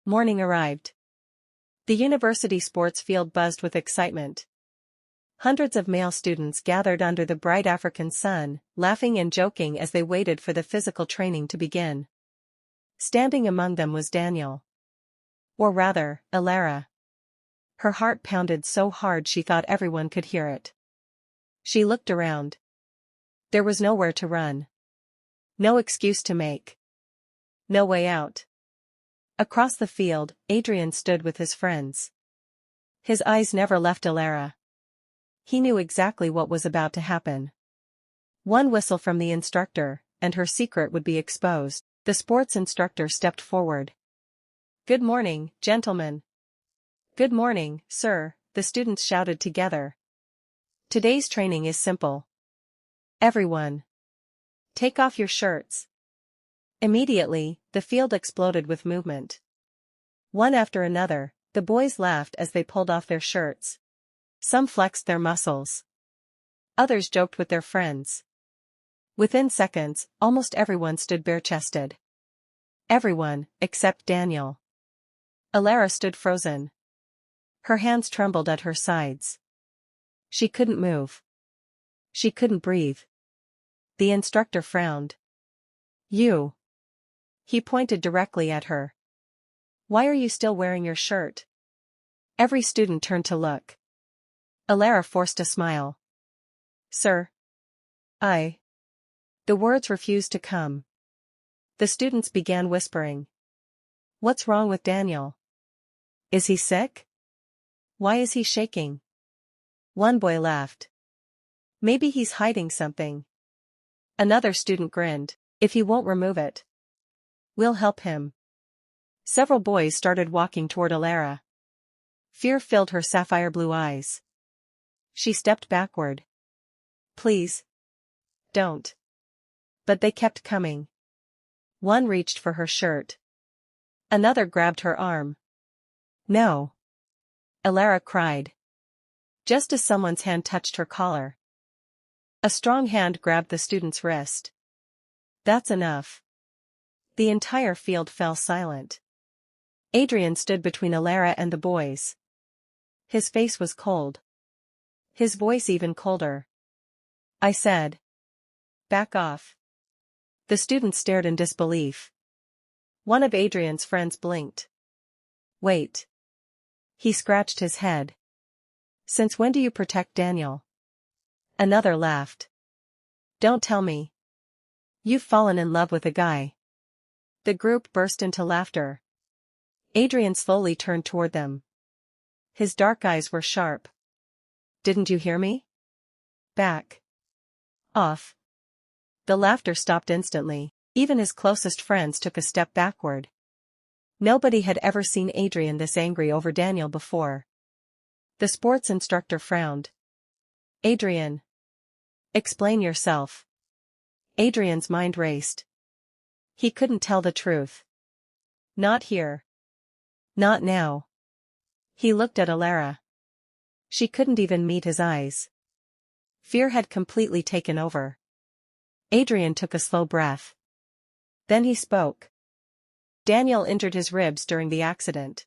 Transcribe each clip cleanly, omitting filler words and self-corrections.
Morning arrived. The university sports field buzzed with excitement. Hundreds of male students gathered under the bright African sun, laughing and joking as they waited for the physical training to begin. Standing among them was Daniel. Or rather, Elara. Her heart pounded so hard she thought everyone could hear it. She looked around. There was nowhere to run. No excuse to make. No way out. Across the field, Adrian stood with his friends. His eyes never left Elara. He knew exactly what was about to happen. One whistle from the instructor, and her secret would be exposed. The sports instructor stepped forward. "Good morning, gentlemen." "Good morning, sir," the students shouted together. "Today's training is simple. Everyone, take off your shirts." Immediately, the field exploded with movement. One after another, the boys laughed as they pulled off their shirts. Some flexed their muscles. Others joked with their friends. Within seconds, almost everyone stood bare-chested. Everyone, except Daniel. Elara stood frozen. Her hands trembled at her sides. She couldn't move. She couldn't breathe. The instructor frowned. "You." He pointed directly at her. "Why are you still wearing your shirt?" Every student turned to look. Elara forced a smile. "Sir. The words refused to come. The students began whispering. "What's wrong with Daniel? Is he sick? Why is he shaking?" One boy laughed. "Maybe he's hiding something." Another student grinned. "If he won't remove it, we'll help him." Several boys started walking toward Elara. Fear filled her sapphire blue eyes. She stepped backward. "Please. Don't." But they kept coming. One reached for her shirt. Another grabbed her arm. "No!" Elara cried. Just as someone's hand touched her collar. A strong hand grabbed the student's wrist. "That's enough." The entire field fell silent. Adrian stood between Elara and the boys. His face was cold. His voice even colder. "I said. Back off." The students stared in disbelief. One of Adrian's friends blinked. "Wait." He scratched his head. "Since when do you protect Daniel?" Another laughed. "Don't tell me. You've fallen in love with a guy." The group burst into laughter. Adrian slowly turned toward them. His dark eyes were sharp. "Didn't you hear me? Back off." The laughter stopped instantly. Even his closest friends took a step backward. Nobody had ever seen Adrian this angry over Daniel before. The sports instructor frowned. "Adrian. Explain yourself." Adrian's mind raced. He couldn't tell the truth. "Not here. Not now." He looked at Elara. She couldn't even meet his eyes. Fear had completely taken over. Adrian took a slow breath. Then he spoke. "Daniel injured his ribs during the accident.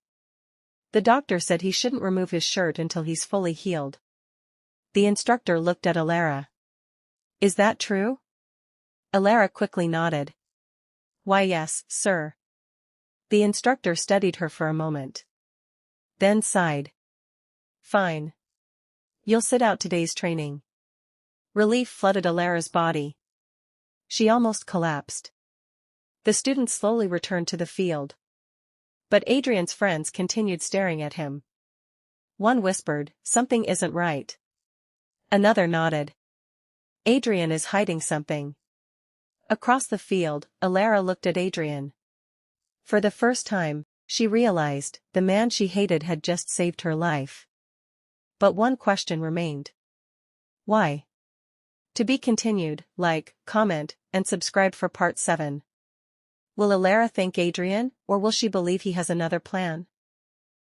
The doctor said he shouldn't remove his shirt until he's fully healed." The instructor looked at Elara. "Is that true?" Elara quickly nodded. "Why, yes, sir." The instructor studied her for a moment. Then sighed. "Fine. You'll sit out today's training." Relief flooded Elara's body. She almost collapsed. The students slowly returned to the field. But Adrian's friends continued staring at him. One whispered, "Something isn't right." Another nodded. "Adrian is hiding something." Across the field, Elara looked at Adrian. For the first time, she realized the man she hated had just saved her life. But one question remained. Why? To be continued. Like, comment, and subscribe for part 7. Will Elara thank Adrian, or will she believe he has another plan?